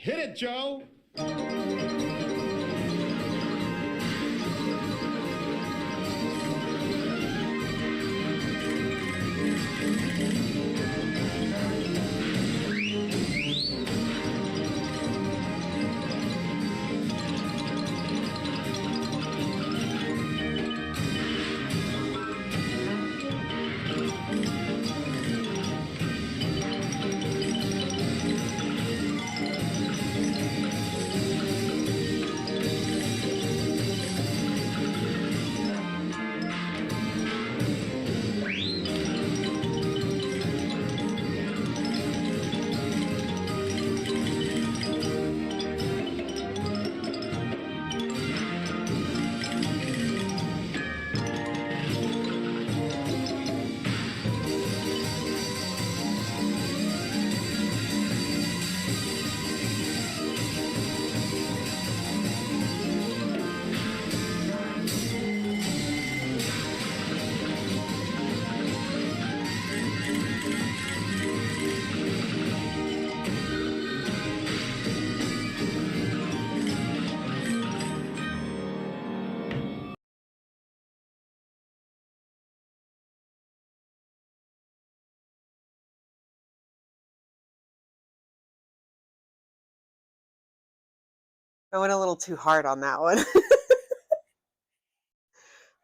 Hit it, Joe. I went a little too hard on that one.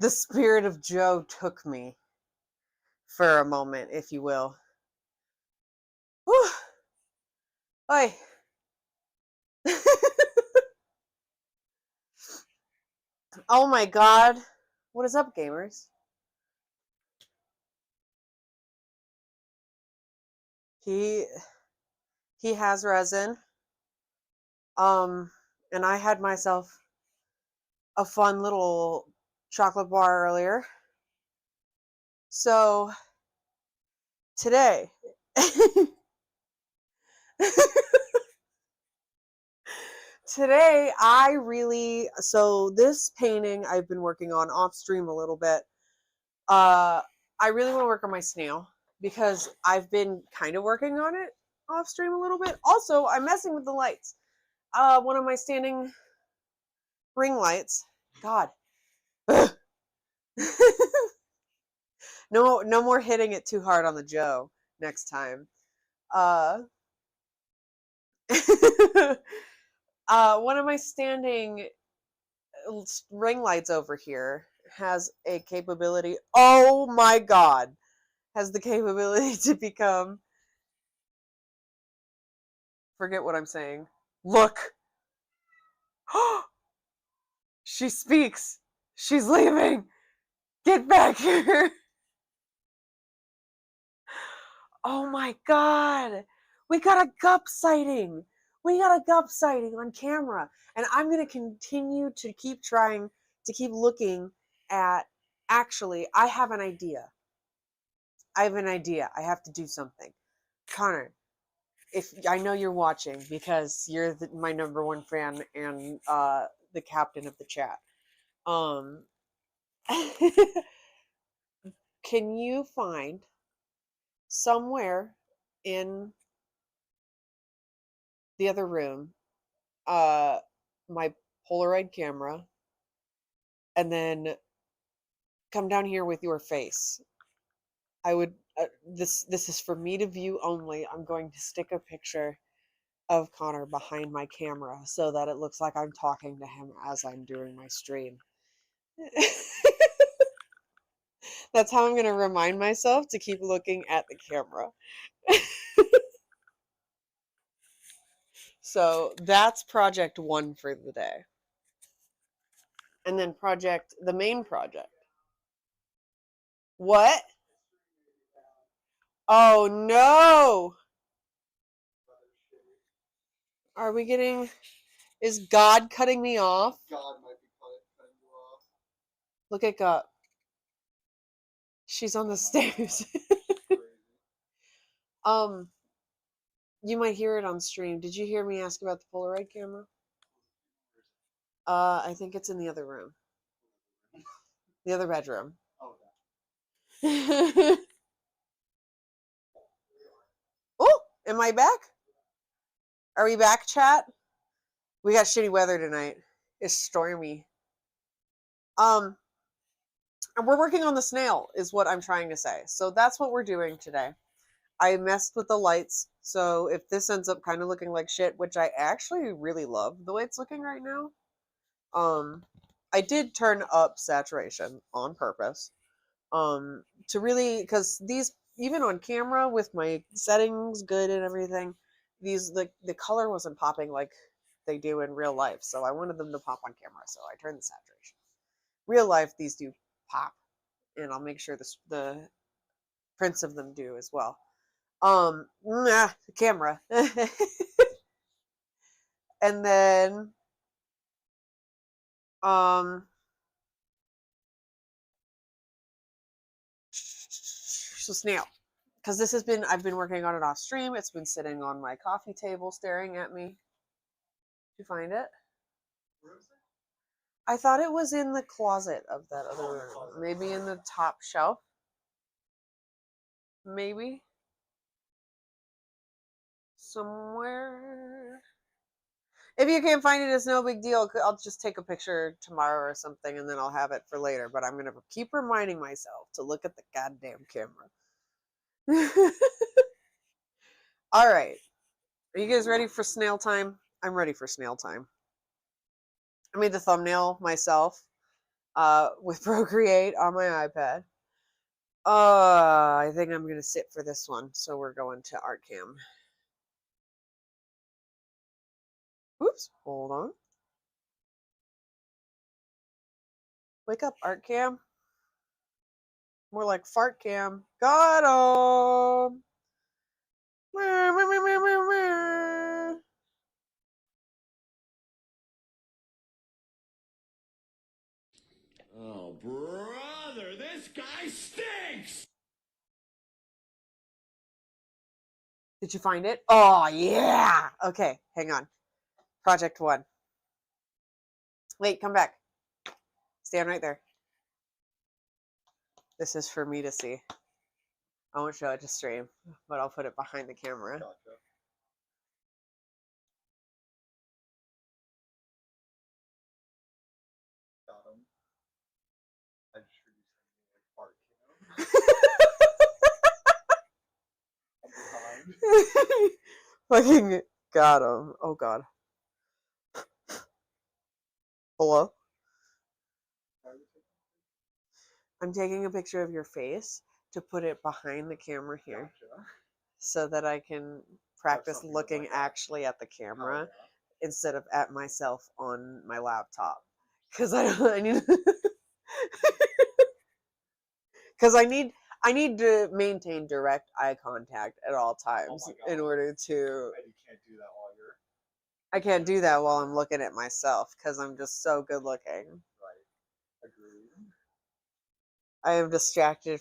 The spirit of Joe took me for a moment, if you will. Whew. Oi. Oh my god. What is up, gamers? He has resin. And I had myself a fun little chocolate bar earlier. So today today so this painting I've been working on off stream a little bit. I really want to work on my snail because I've been kind of working on it off stream a little bit. Also, I'm messing with the lights. One of my standing ring lights. God. No more hitting it too hard on the Joe next time. One of my standing ring lights over here has a capability. Oh my god. Has the capability to become. Forget what I'm saying. Look. She speaks. She's leaving. Get back here. Oh my god. We got a gup sighting. We got a gup sighting on camera. And I'm going to continue to keep trying to keep looking at. Actually, I have an idea. I have to do something. Connor, if I know you're watching because you're my number one fan and the captain of the chat. Can you find somewhere in the other room my Polaroid camera and then come down here with your face? I would this is for me to view only. I'm going to stick a picture of Connor behind my camera so that it looks like I'm talking to him as I'm doing my stream. That's how I'm going to remind myself to keep looking at the camera. So that's project 1 for the day. And then the main project. What? Oh no! Are we getting. Is God cutting me off? God might be cutting you off. Look at God. She's on the stairs. You might hear it on stream. Did you hear me ask about the Polaroid camera? I think it's in the other room. The other bedroom. Oh, am I back? Are we back, chat? We got shitty weather tonight. It's stormy. And we're working on the snail, is what I'm trying to say. So that's what we're doing today. I messed with the lights, so if this ends up kind of looking like shit, which I actually really love the way it's looking right now, I did turn up saturation on purpose, to really, because these, even on camera with my settings good and everything, the color wasn't popping like they do in real life, so I wanted them to pop on camera, so I turned the saturation. Real life, these do pop, and I'll make sure the prints of them do as well. The camera. And then so Snail, because this has been, I've been working on it off stream. It's been sitting on my coffee table staring at me. Did you find it? Where is it? I thought it was in the closet of that other room. Maybe in the top shelf. Maybe. Somewhere. If you can't find it, it's no big deal. I'll just take a picture tomorrow or something, and then I'll have it for later. But I'm going to keep reminding myself to look at the goddamn camera. All right. Are you guys ready for snail time? I'm ready for snail time. I made the thumbnail myself with Procreate on my iPad. I think I'm going to sit for this one. So we're going to ArtCam. Oops, hold on. Wake up, ArtCam. More like FartCam. Got him! Oh, brother, this guy stinks! Did you find it? Oh, yeah! Okay, hang on. Project 1. Wait, come back. Stand right there. This is for me to see. I won't show it to stream, but I'll put it behind the camera. Gotcha. Got him. I just heard you saying like art cam. I'm behind. Fucking got him. Oh, God. Hello? I'm taking a picture of your face to put it behind the camera here Gotcha. so that I can practice something looking like that. actually at the Oh, camera yeah. instead of at myself on my laptop. Because I need because I need to maintain direct eye contact at all times Oh my in God. order to. And you can't do that while you're I can't do that while I'm looking at myself because I'm just so good looking. right. Agreed. I am distracted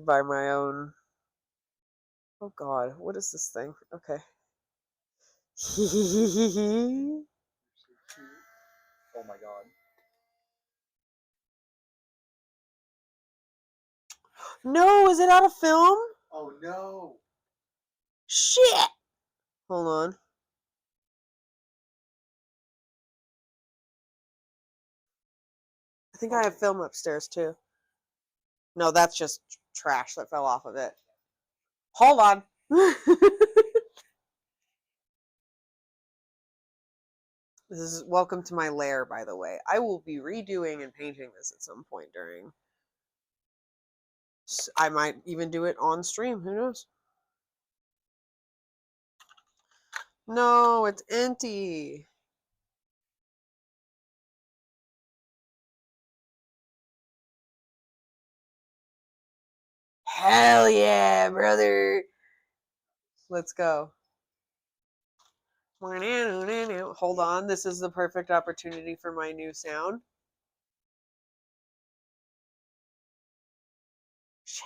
by my own. Oh God, what is this thing? Okay. You're so cute. Oh my God. No, is it out of film? Oh no. Shit. Hold on. I think I have film upstairs too. No, that's just trash that fell off of it. Hold on. This is welcome to my lair, by the way. I will be redoing and painting this at some point during. I might even do it on stream. Who knows? No, it's empty. Hell yeah, brother. Let's go. Hold on. This is the perfect opportunity for my new sound. Shit.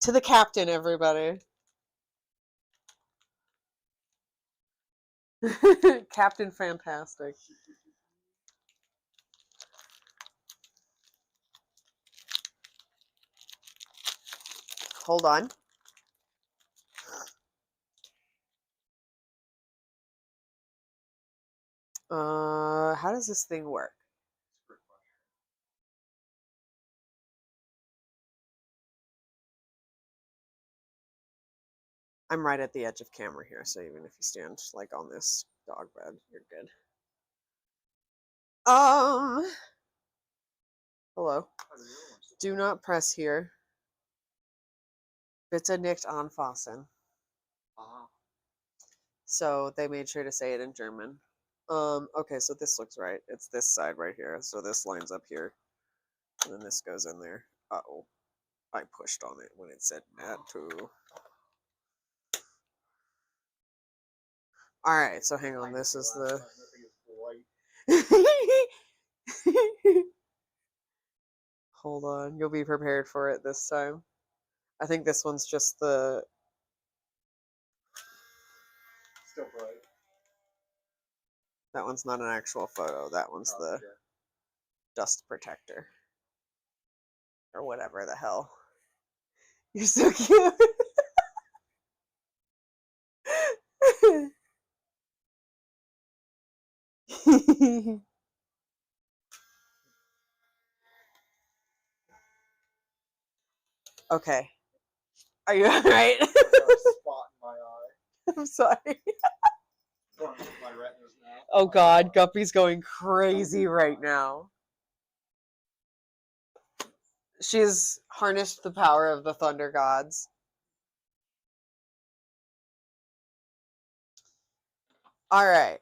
To the captain, everybody. Captain Fantastic. Hold on. How does this thing work? I'm right at the edge of camera here, so even if you stand like on this dog bed, you're good. Hello. Do not press here. Bitte nicht anfassen. So they made sure to say it in German. Okay, so this looks right. It's this side right here. So this lines up here. And then this goes in there. Uh-oh. I pushed on it when it said that too. Alright, so hang on. This is the... Hold on. You'll be prepared for it this time. I think this one's just the... Still bright. That one's not an actual photo. That one's the dust protector. Or whatever the hell. You're so cute. Okay. Are you alright? Got a spot in my eye. I'm sorry. Front of my retinas now. Oh god, Guppy's going crazy right now. She's harnessed the power of the thunder gods. Alright.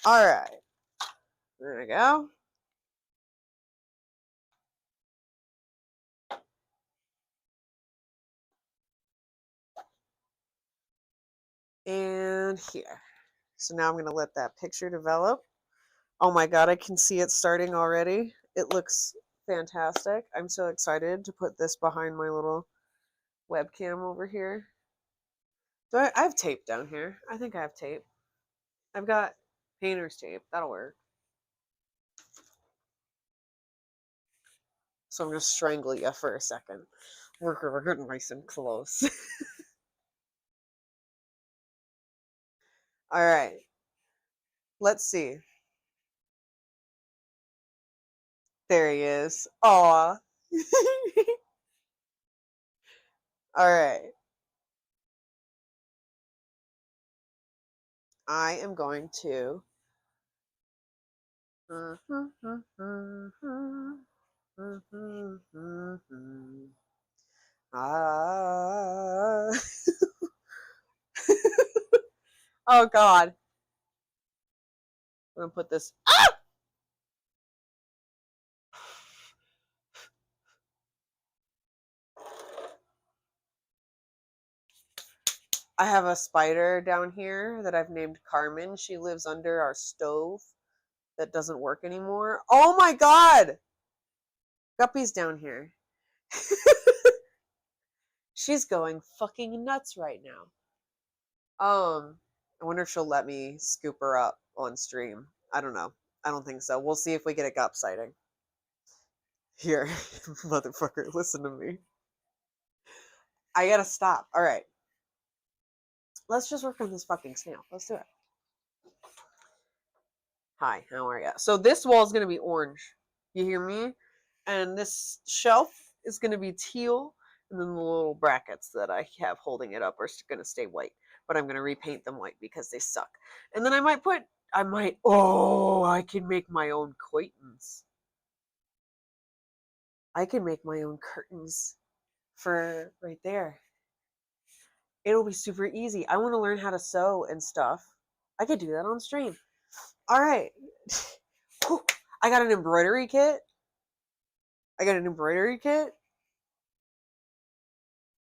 Alright. There we go. And here. So now I'm going to let that picture develop. Oh my god, I can see it starting already. It looks fantastic. I'm so excited to put this behind my little webcam over here. I have tape down here. I think I have tape. I've got painter's tape. That'll work. So I'm going to strangle you for a second. We're getting nice and close. All right. Let's see. There he is. Aw. All right. I am going to... Ah. Oh god. I'm gonna put this... Ah! I have a spider down here that I've named Carmen. She lives under our stove that doesn't work anymore. Oh my god! Guppy's down here. She's going fucking nuts right now. I wonder if she'll let me scoop her up on stream. I don't know. I don't think so. We'll see if we get a gup sighting. Here, motherfucker, listen to me. I gotta stop. All right. Let's just work on this fucking snail. Let's do it. Hi, how are you? So this wall is going to be orange. You hear me? And this shelf is going to be teal. And then the little brackets that I have holding it up are going to stay white. But I'm going to repaint them white because they suck. And then I can make my own curtains. I can make my own curtains for right there. It'll be super easy. I want to learn how to sew and stuff. I could do that on stream. All right. I got an embroidery kit.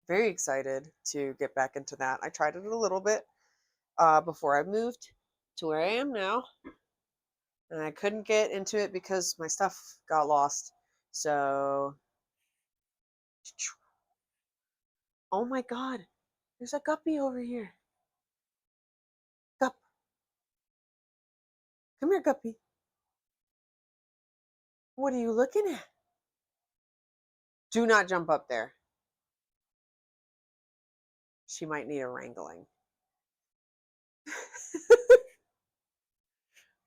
Very excited to get back into that. I tried it a little bit before I moved to where I am now. And I couldn't get into it because my stuff got lost. So... Oh my god. There's a guppy over here. Gup. Come here, Guppy. What are you looking at? Do not jump up there. She might need a wrangling.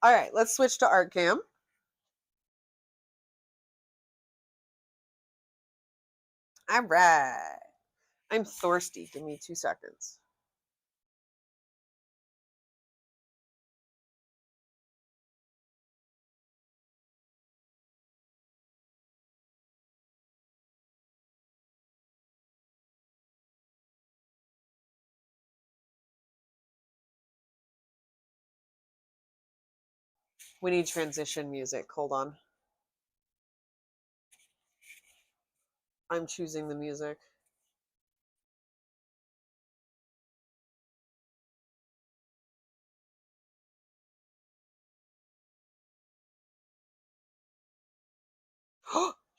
All right, let's switch to art cam. All right. I'm thirsty. Give me 2 seconds. We need transition music. Hold on. I'm choosing the music.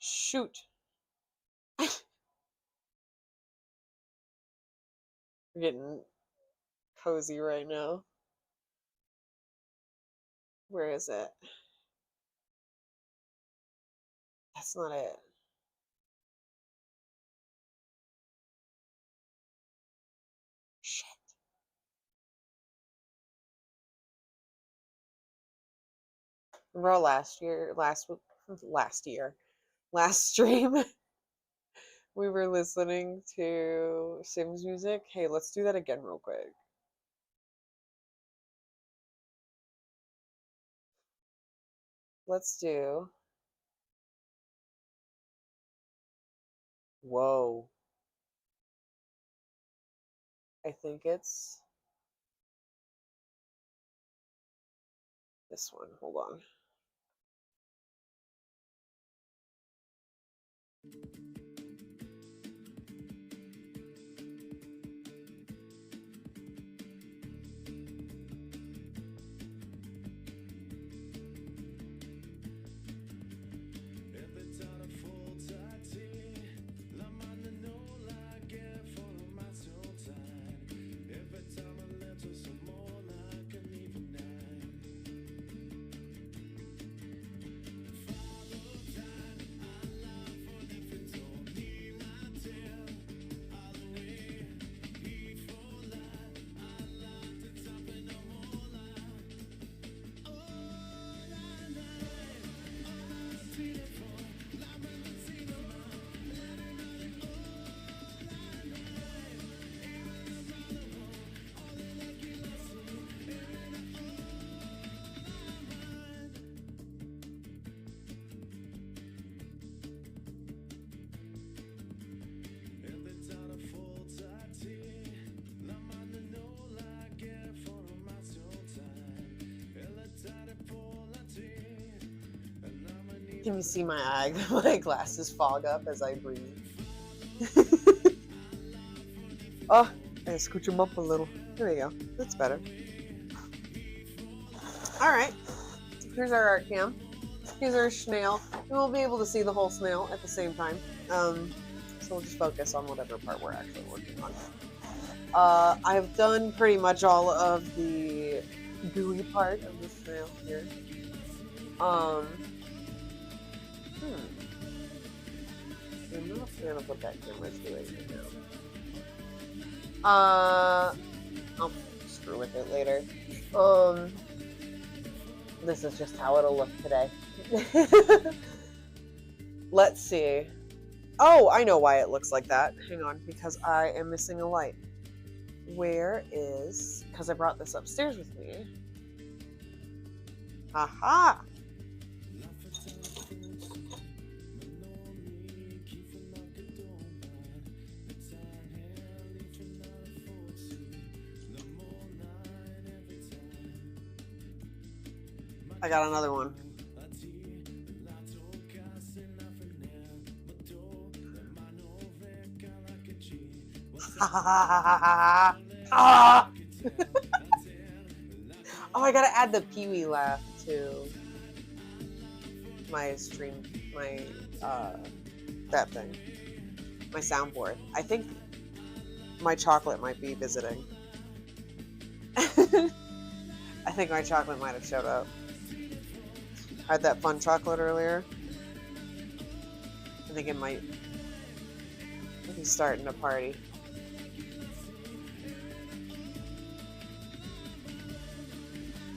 Shoot. We're getting cozy right now. Where is it? That's not it. Shit. Remember last stream, we were listening to Sims music. Hey, let's do that again real quick. Let's do. Whoa. I think it's this one. Hold on. Can you see my eye? My glasses fog up as I breathe. Oh, I scooch them up a little. There we go. That's better. All right. Here's our art cam. Here's our snail. We won't be able to see the whole snail at the same time. So we'll just focus on whatever part we're actually working on. I've done pretty much all of the gooey part of the snail here. I'm not a fan of what that camera's doing right now. I'll screw with it later. This is just how it'll look today. Let's see. Oh, I know why it looks like that. Hang on, because I am missing a light. Where is... Because I brought this upstairs with me. Aha! I got another one. Oh, I gotta add the Pee-wee laugh to my stream, that thing, my soundboard. I think my chocolate might be visiting. I think my chocolate might have showed up. I had that fun chocolate earlier. I think it might be starting a party.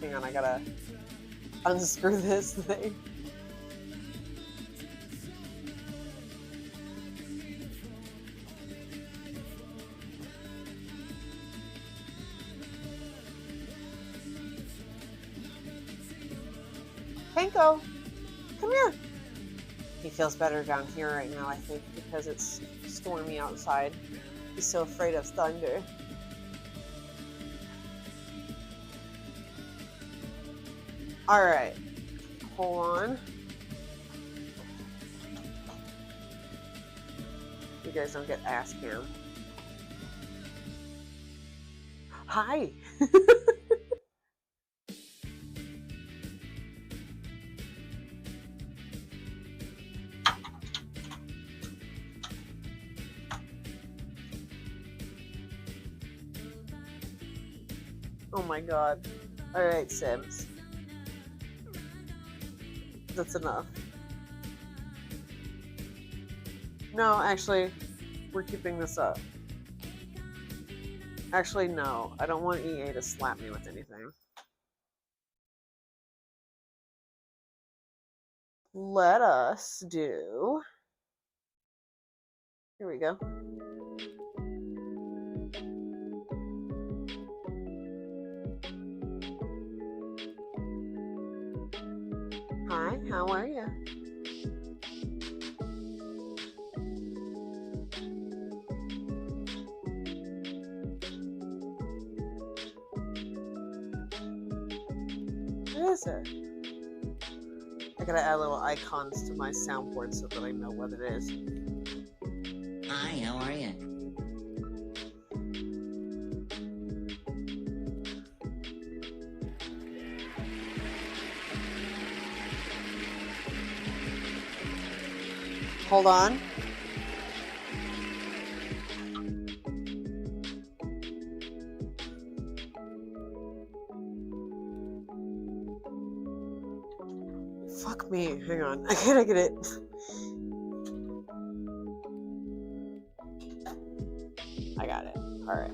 Hang on, I gotta unscrew this thing. Panko, come here. He feels better down here right now, I think, because it's stormy outside. He's so afraid of thunder. Alright. Hold on. You guys don't get ass cam. Hi! Oh my god. Alright, Sims. That's enough. No, actually, we're keeping this up. Actually, no. I don't want EA to slap me with anything. Let us do... Here we go. Hi, how are you? What is it? I gotta add little icons to my soundboard so that I know what it is. Hi, how are you? Hold on. Fuck me. Hang on. I gotta get it. I got it. Alright.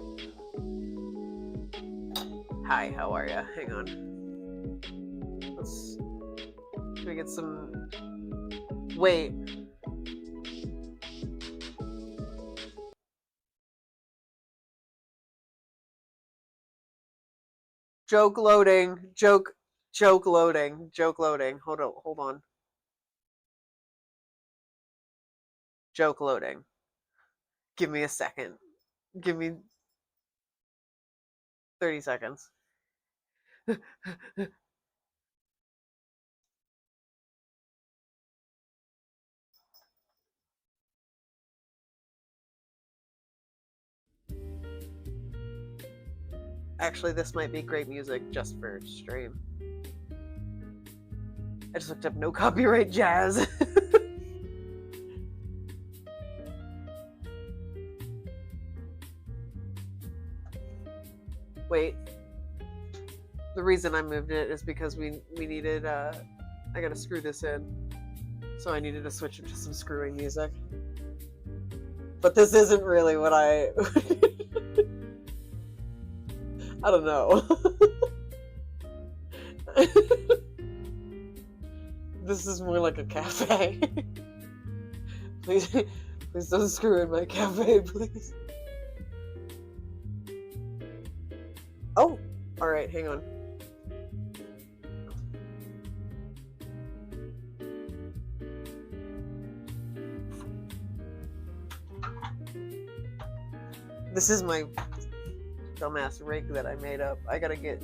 Hi, how are ya? Hang on. Let me get some... Wait. Joke loading. Joke loading. Joke loading. Hold on. Joke loading. Give me a second. Give me 30 seconds. Actually, this might be great music just for stream. I just looked up no copyright jazz. Wait. The reason I moved it is because we needed, I gotta screw this in. So I needed to switch it to some screwing music. But this isn't really what I... I don't know. This is more like a cafe. Please don't screw in my cafe, please. Oh, alright, hang on. This is my dumbass rig that I made up. I gotta get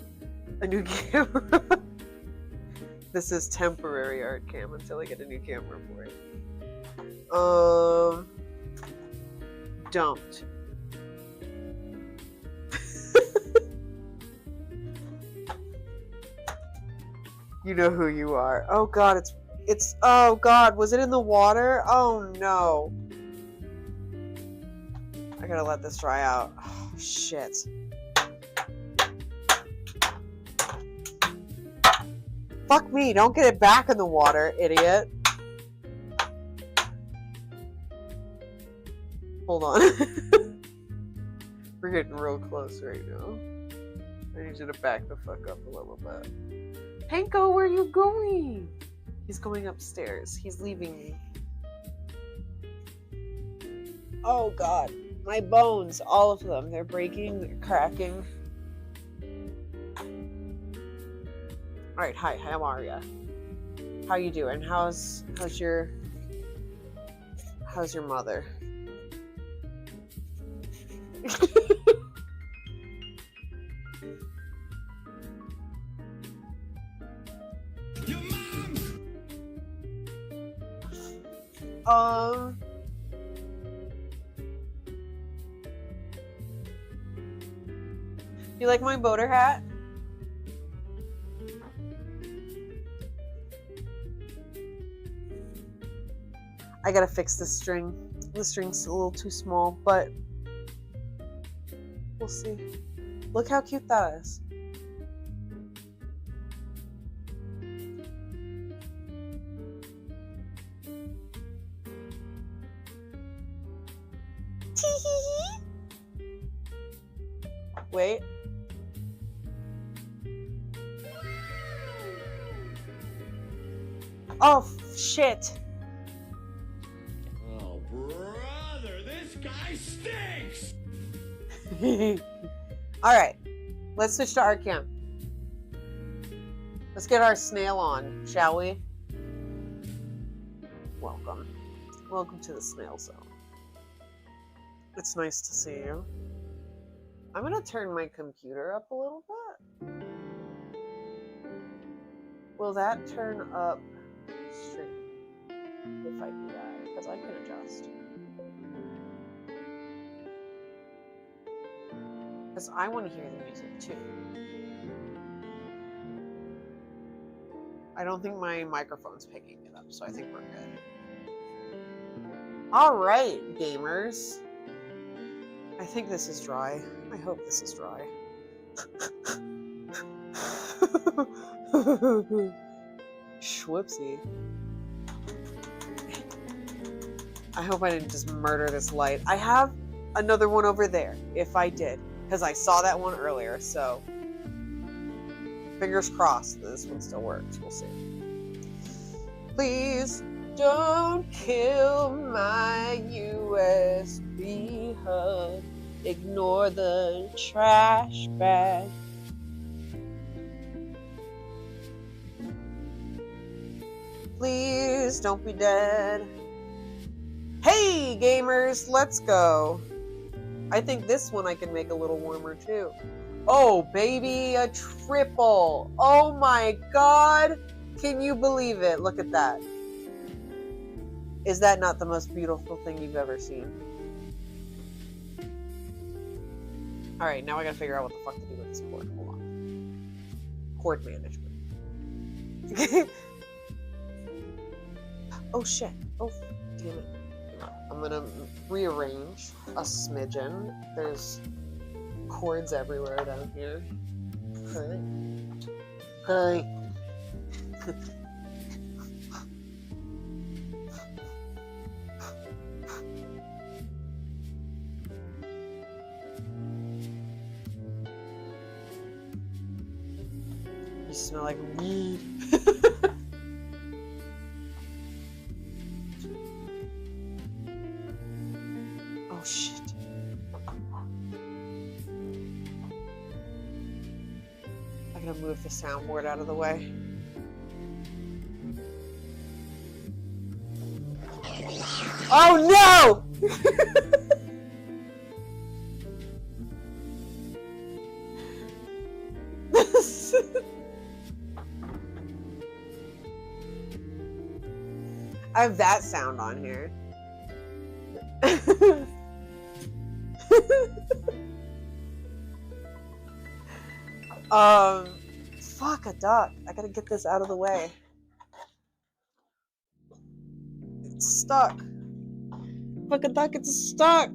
a new camera. This is temporary art cam until I get a new camera for it. Don't. You know who you are. Oh god, it's oh god, was it in the water? Oh no. I gotta let this dry out. Oh, shit. Fuck me, don't get it back in the water, idiot. Hold on. We're getting real close right now. I need you to back the fuck up a little bit. Hanko, where are you going? He's going upstairs. He's leaving me. Oh god. My bones, all of them. They're breaking, they're cracking. Alright, hi, how are ya? How you doing? How's your mother? Your mom! You like my boater hat? I gotta fix this string. The string's a little too small, but we'll see. Look how cute that is. Wait. Oh, shit. Oh, brother, this guy stinks! Alright, let's switch to art cam. Let's get our snail on, shall we? Welcome. Welcome to the snail zone. It's nice to see you. I'm gonna turn my computer up a little bit. Will that turn up stream if I do that? Because I can adjust. Because I want to hear the music too. I don't think my microphone's picking it up, so I think we're good. Alright, gamers. I think this is dry. I hope this is dry. Schwipsy. I hope I didn't just murder this light. I have another one over there, if I did. Because I saw that one earlier, so fingers crossed that this one still works. We'll see. Please don't kill my USB hub. Ignore the trash bag. Please don't be dead. Hey gamers, let's go. I think this one I can make a little warmer too. Oh baby, a triple. Oh my god. Can you believe it? Look at that. Is that not the most beautiful thing you've ever seen? Alright, now I gotta figure out what the fuck to do with this cord. Hold on. Cord management. Oh shit. Oh, damn it. I'm gonna rearrange a smidgen. There's cords everywhere down here. Okay. Okay. You smell like weed. Oh shit. I gotta move the soundboard out of the way. Oh no! I have that sound on here. Fuck a duck. I gotta get this out of the way. It's stuck. Fuck a duck, it's stuck.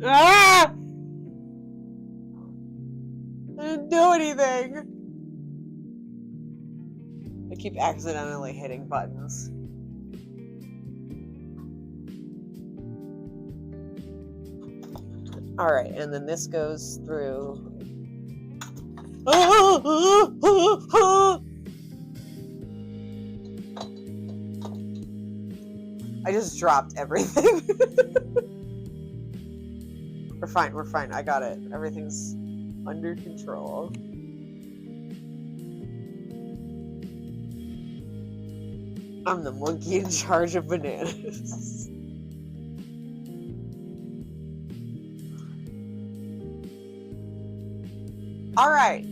Ah! I didn't do anything. I keep accidentally hitting buttons. All right, and then this goes through. I just dropped everything. We're fine. I got it. Everything's under control. I'm the monkey in charge of bananas. All right.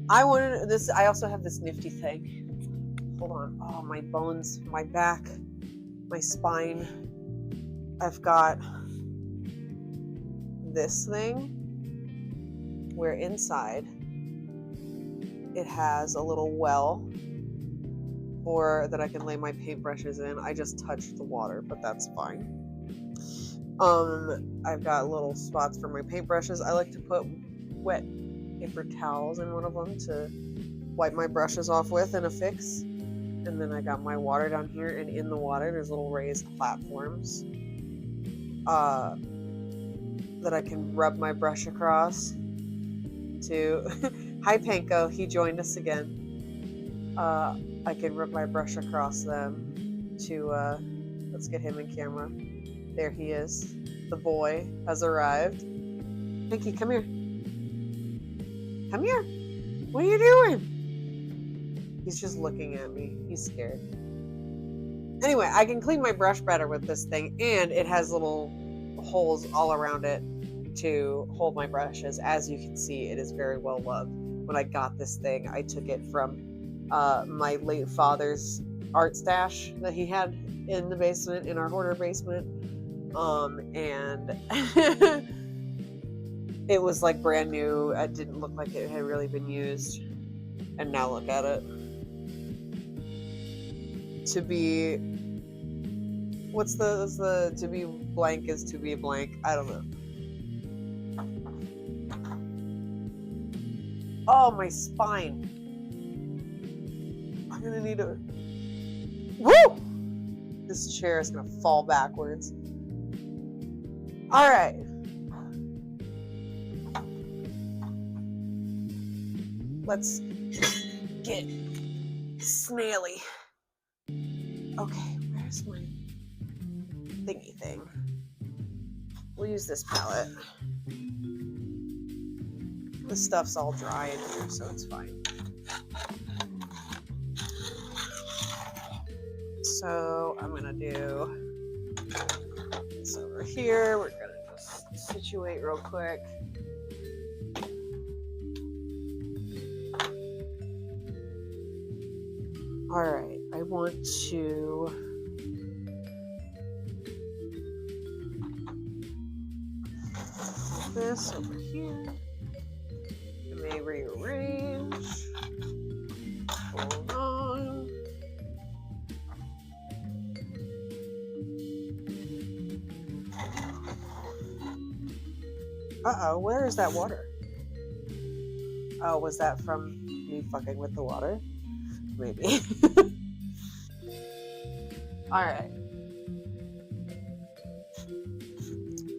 I wanted this. I also have this nifty thing. Hold on. Oh, my bones, my back, my spine. I've got this thing where inside it has a little well or that I can lay my paintbrushes in. I just touched the water, but that's fine. I've got little spots for my paintbrushes. I like to put wet paper towels in one of them to wipe my brushes off with and affix. And then I got my water down here, and in the water there's little raised platforms that I can rub my brush across to. Hi Panko, he joined us again. I can rub my brush across them to let's get him in camera. There he is. The boy has arrived. Pinky, come here. Come here. What are you doing? He's just looking at me. He's scared. Anyway, I can clean my brush better with this thing, and it has little holes all around it to hold my brushes. As you can see, it is very well loved. When I got this thing, I took it from my late father's art stash that he had in the basement, in our hoarder basement. And it was like brand new. It didn't look like it had really been used. And now look at it. To be, what's the to be blank is to be blank. I don't know. Oh, my spine. I'm gonna need a, woo! This chair is gonna fall backwards. All right. Let's get snaily. Okay, where's my thingy thing? We'll use this palette. The stuff's all dry in here, so it's fine. So I'm gonna do this over here. We're gonna just situate real quick. All right, I want to put this over here. I may rearrange. Hold on. Uh-oh, where is that water? Oh, was that from me fucking with the water? Maybe. All right.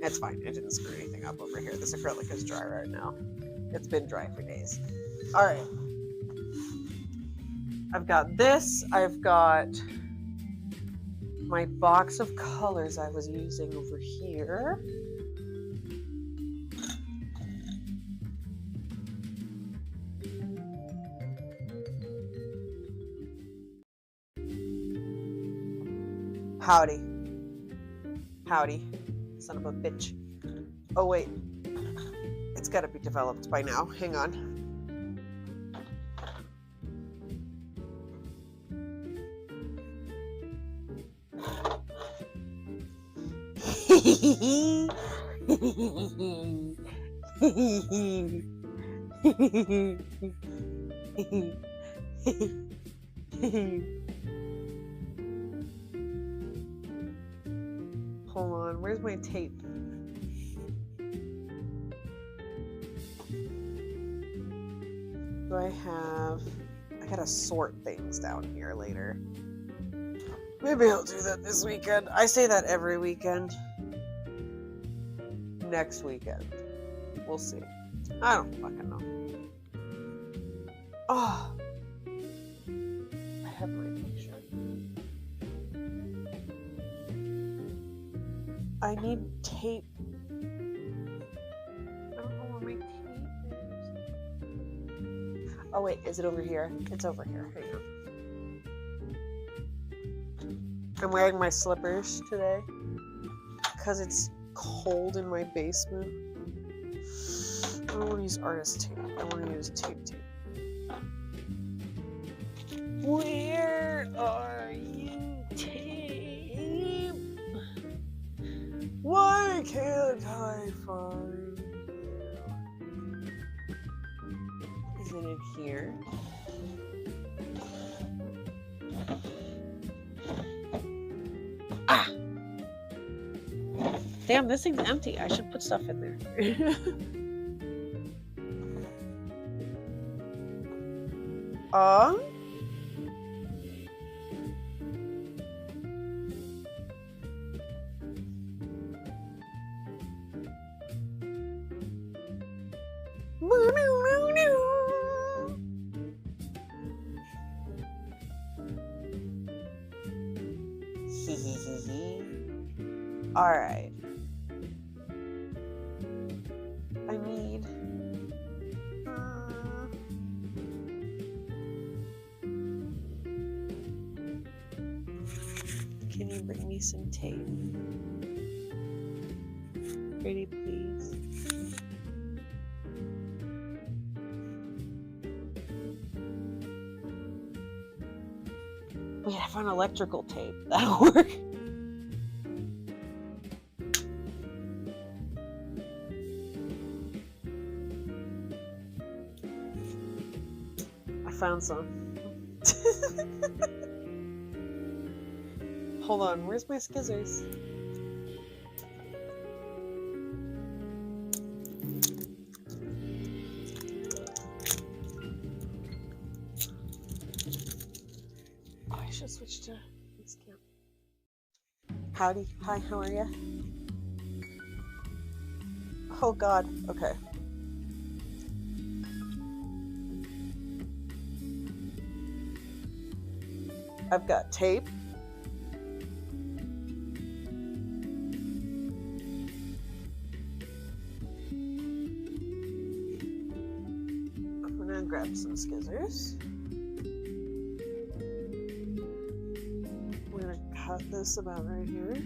It's fine. It didn't screw anything up over here. This acrylic is dry right now. It's been dry for days. All right. I've got this. I've got my box of colors I was using over here. Howdy. Howdy, son of a bitch. Oh, wait. It's gotta be developed by now. Hang on. Hold on, where's my tape? do I have? I gotta sort things down here later. Maybe I'll do that this weekend. I say that every weekend. Next weekend. We'll see. I don't fucking know. Oh. I have my picture. I need tape. I don't know where my tape is. Oh wait, is it over here? It's over here. Hang on. I'm wearing my slippers today because it's cold in my basement. I don't want to use artist tape. I want to use tape. Where are you, tape? Why can't I find you? Is it in here? Ah! Damn, this thing's empty. I should put stuff in there. Alright. I need... Can you bring me some tape? Pretty please. Wait, I found electrical tape. That'll work. I found some. Hold on, where's my scissors? Oh, I should switch to this cam. Howdy. Hi, how are ya? Oh god, okay. I've got tape. I'm gonna grab some scissors. We're gonna cut this about right here.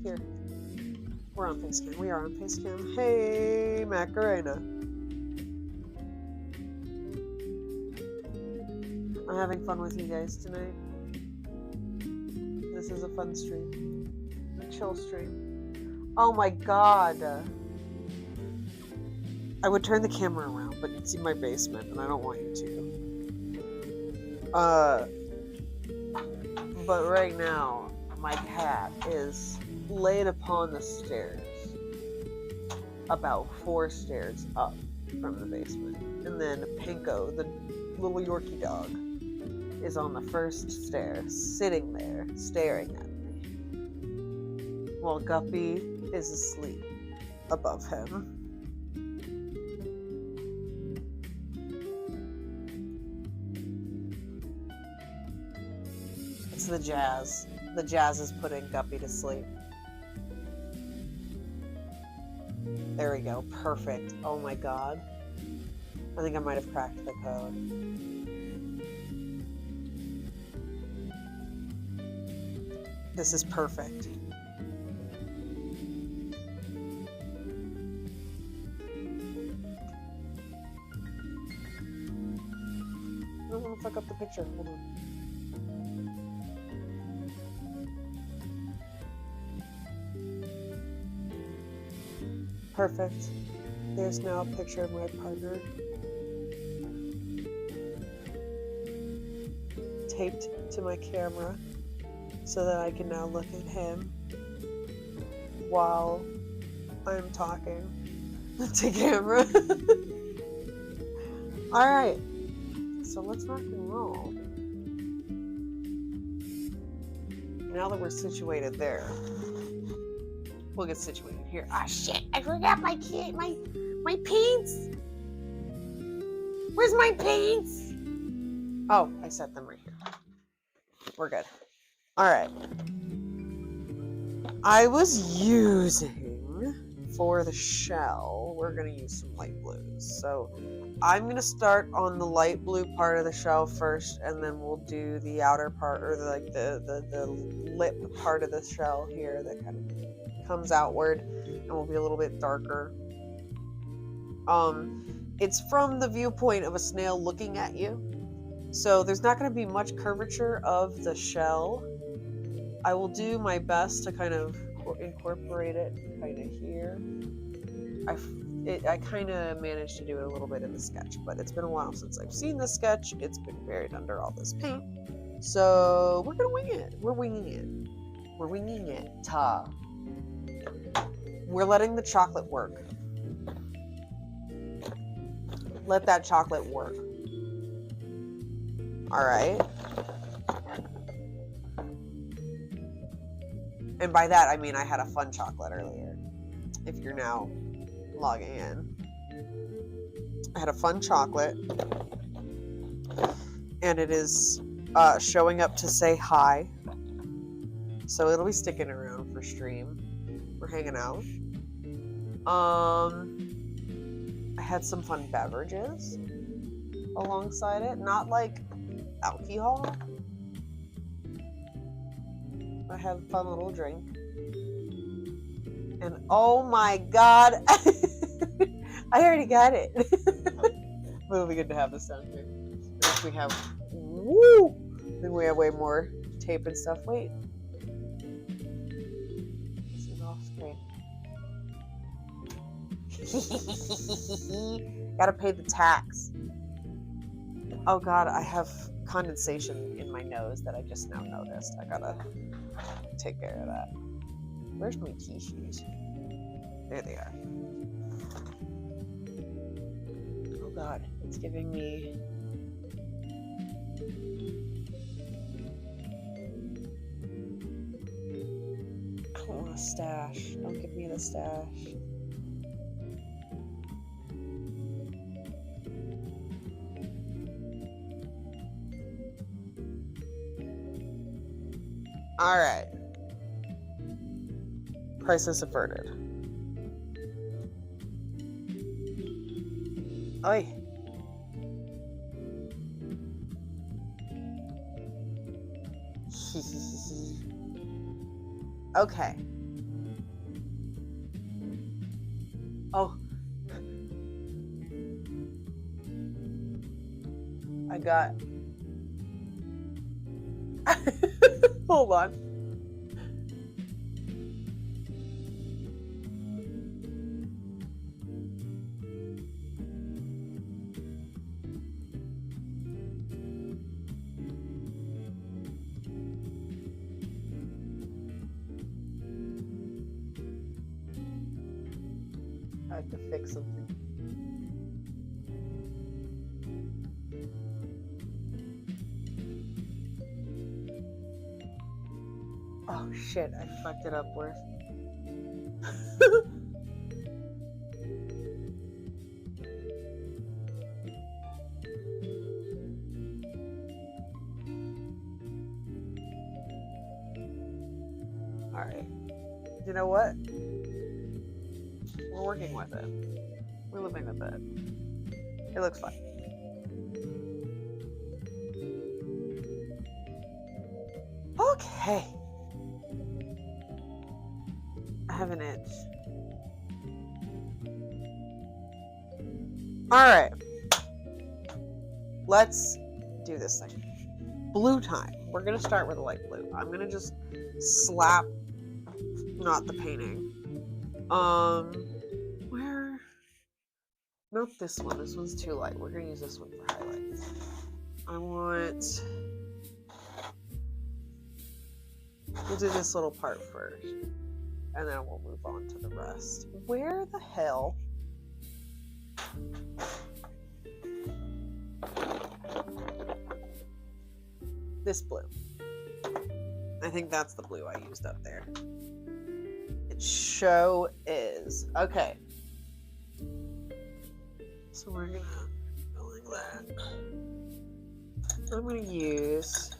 Here. We're on Facecam. We are on Facecam. Hey, Macarena. I'm having fun with you guys tonight. This is a fun stream. A chill stream. Oh my god. I would turn the camera around, but you'd see my basement, and I don't want you to. But right now, my cat is laid upon the stairs. About 4 stairs up from the basement. And then Pinko, the little Yorkie dog, is on the first stair, sitting there, staring at me, while Guppy is asleep above him. It's the jazz. The jazz is putting Guppy to sleep. There we go. Perfect. Oh my god. I think I might have cracked the code. This is perfect. I don't want to fuck up the picture. Hold on. Perfect. There's now a picture of my partner. Taped to my camera so that I can now look at him while I'm talking to camera. Alright, so let's rock and roll. Now that we're situated there, we'll get situated here. Ah, shit, I forgot my paints. Where's my paints? Oh, I set them right here. We're good. Alright. I was using, for the shell, we're going to use some light blues. So I'm going to start on the light blue part of the shell first, and then we'll do the outer part, or the lip part of the shell here that kind of comes outward and will be a little bit darker. It's from the viewpoint of a snail looking at you, so there's not going to be much curvature of the shell. I will do my best to kind of incorporate it kind of here. I kind of managed to do it a little bit in the sketch, but it's been a while since I've seen the sketch. It's been buried under all this paint. So we're gonna wing it. We're winging it. We're winging it. We're letting the chocolate work. Let that chocolate work. All right. And by that, I mean I had a fun chocolate earlier. If you're now logging in. I had a fun chocolate. And it is showing up to say hi. So it'll be sticking around for stream. We're hanging out. I had some fun beverages alongside it. Not like alcohol. I had a fun little drink. And oh my god, I already got it. But it'll be good to have this down here. If we have, woo! Then we have way more tape and stuff. Wait. This is off screen. Gotta pay the tax. Oh god, I have condensation in my nose that I just now noticed. I gotta take care of that. Where's my tissues? There they are. Oh god, it's giving me... I don't want a stash. Don't give me the stash. Alright. Crisis averted. Oi. Okay. Oh. I got... Hold on. I have to fix something. Oh shit, I fucked it up worse. Alright. You know what? We're working with it. We're living with it. It looks fine. Okay. I have an itch. Alright. Let's do this thing. Blue time. We're going to start with a light blue. I'm going to just slap, not the painting. Where? Not this one. This one's too light. We're going to use this one for highlights. I want... We'll do this little part first. and then we'll move on to the rest. Where the hell? This blue. I think that's the blue I used up there. It sure is. Okay. So we're gonna go like that. I'm gonna use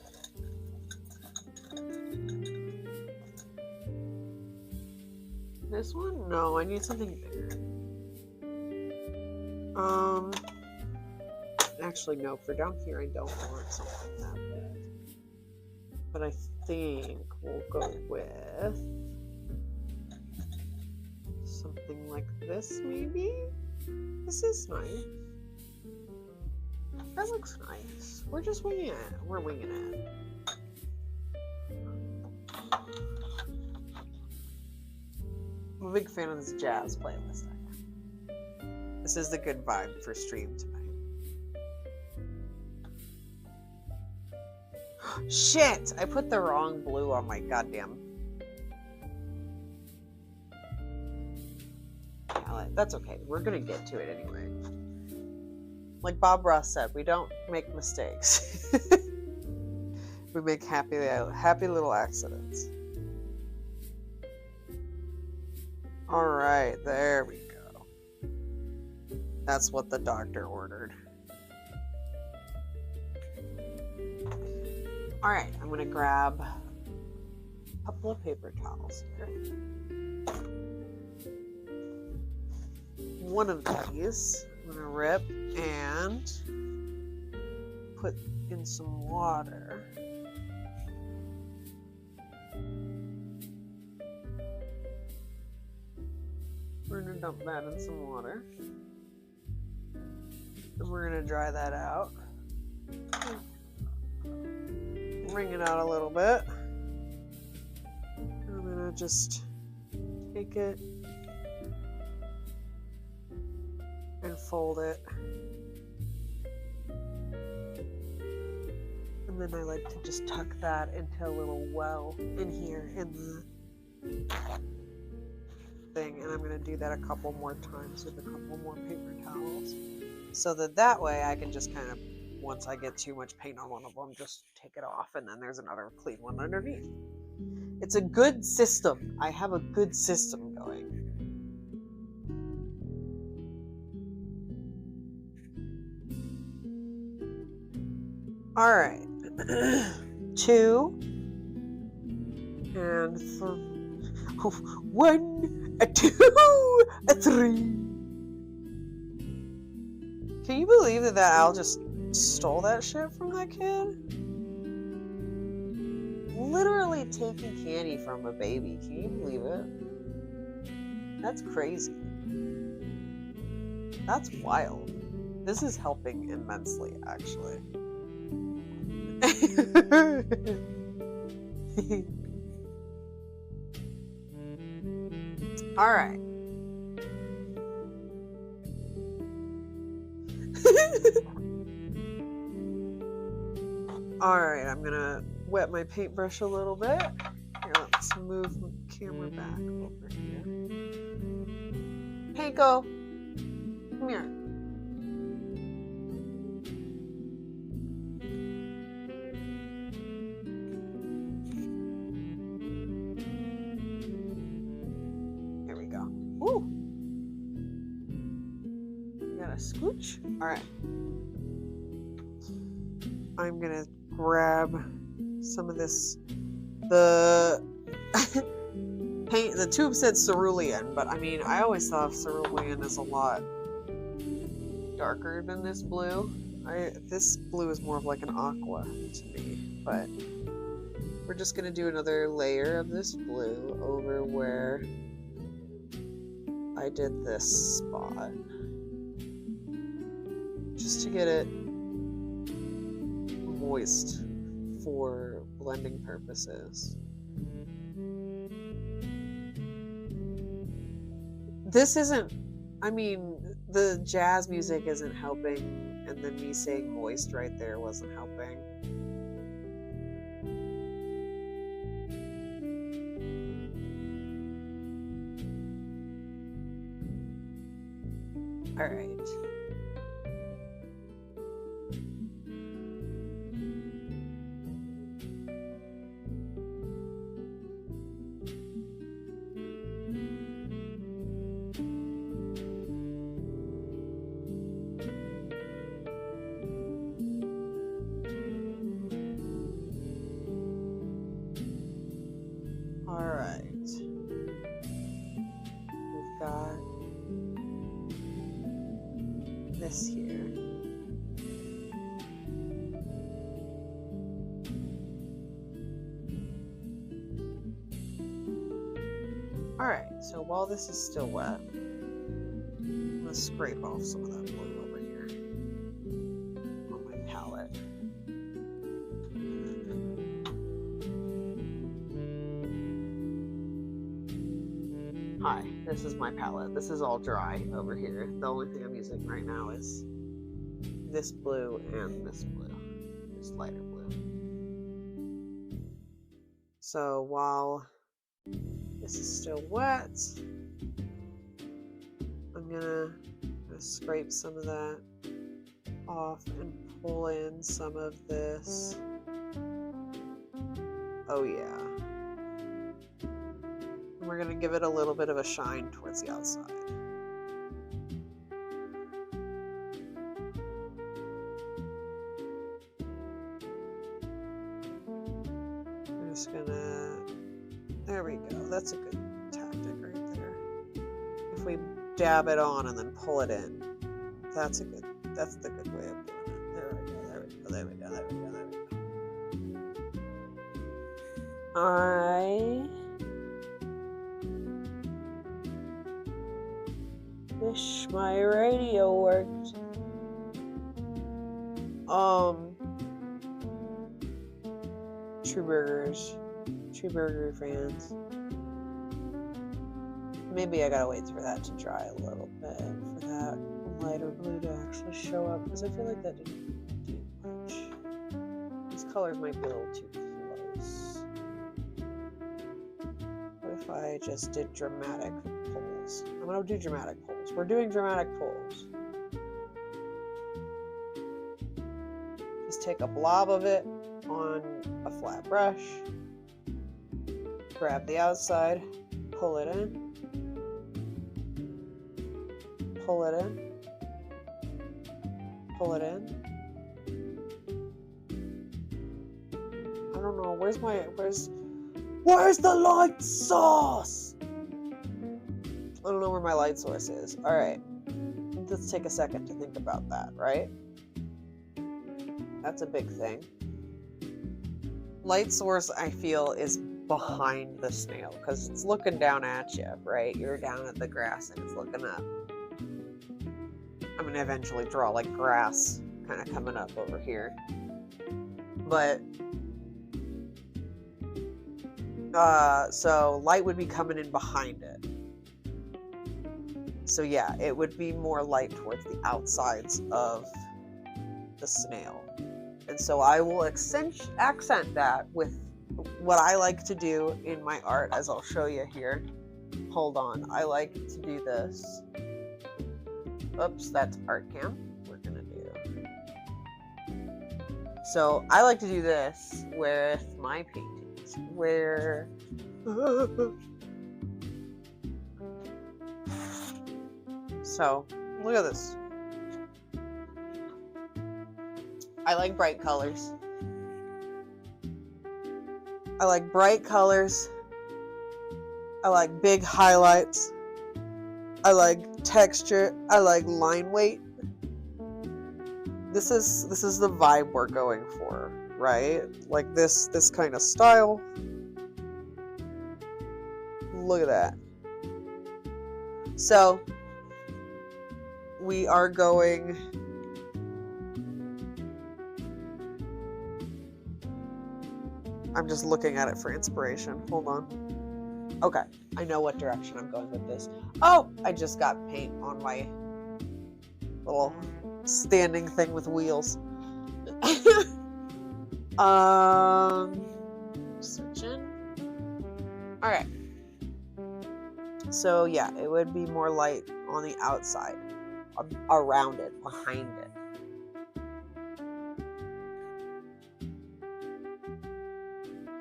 this one? No, I need something bigger. Actually no, for down here I don't want something that big. But I think we'll go with something like this maybe? This is nice. That looks nice. We're just winging it. We're winging it. I'm a big fan of this jazz playlist. This is the good vibe for stream tonight. Shit! I put the wrong blue on my goddamn palette. That's okay. We're gonna get to it anyway. Like Bob Ross said, we don't make mistakes. We make happy little accidents. Alright, there we go. That's what the doctor ordered. Alright, I'm gonna grab a couple of paper towels here. One of these I'm gonna rip and put in some water. We're gonna dump that in some water. And we're gonna dry that out. Wring it out a little bit. I'm gonna just take it and fold it. And then I like to just tuck that into a little well in here in the thing. And I'm gonna do that a couple more times with a couple more paper towels. So that way I can just kind of, once I get too much paint on one of them, just take it off and then there's another clean one underneath. It's a good system. I have a good system going. All right. 2 and 3. 1, a 2, a 3. Can you believe that owl just stole that shit from that kid? Literally taking candy from a baby. Can you believe it? That's crazy. That's wild. This is helping immensely, actually. All right. All right, I'm gonna wet my paintbrush a little bit. Here, let's move the camera back over here. Panko, come here. Here we go. Ooh. You got a scooch? All right. I'm gonna grab some of this. The paint, the tube said cerulean, but I mean, I always thought cerulean is a lot darker than this blue. This blue is more of like an aqua to me, but we're just gonna do another layer of this blue over where I did this spot, just to get it moist for blending purposes. This isn't, I mean, the jazz music isn't helping, and then me saying moist right there wasn't helping. All right. All right. We've got this here. Alright, so while this is still wet, I'm going to scrape off some of that blue over here on my palette. Hi, this is my palette. This is all dry over here. The only thing I'm using right now is this blue and this blue, this lighter blue. So while this is still wet, I'm gonna scrape some of that off and pull in some of this. Oh yeah. And we're gonna give it a little bit of a shine towards the outside. I'm just gonna, there we go. That's a good tactic right there. If we dab it on and then pull it in, that's the good way of doing it. There we go, there we go, there we go, there we go, there we go. I wish my radio worked. True Burger fans. Maybe I gotta wait for that to dry a little bit for that lighter blue to actually show up, because I feel like that didn't do much. These colors might be a little too close. What if I just did dramatic pulls? I'm gonna do dramatic pulls. We're doing dramatic pulls. Just take a blob of it on a flat brush, grab the outside, pull it in, pull it in, pull it in. I don't know, where's the light source? I don't know where my light source is. All right, let's take a second to think about that, right? That's a big thing. Light source, I feel, is behind the snail because it's looking down at you, right? You're down at the grass and it's looking up. I'm gonna eventually draw like grass kind of coming up over here, but so light would be coming in behind it. So yeah, it would be more light towards the outsides of the snail. And so I will accent that with what I like to do in my art, as I'll show you here. Hold on, I like to do this. Oops, that's art cam. We're gonna do. So I like to do this with my paintings, where so look at this. I like bright colors. I like bright colors. I like big highlights. I like texture. I like line weight. This is the vibe we're going for, right? Like this kind of style. Look at that. So we are going I'm just looking at it for inspiration. Hold on. Okay, I know what direction I'm going with this. Oh, I just got paint on my little standing thing with wheels. Searching. All right. So yeah, it would be more light on the outside. around it, behind it.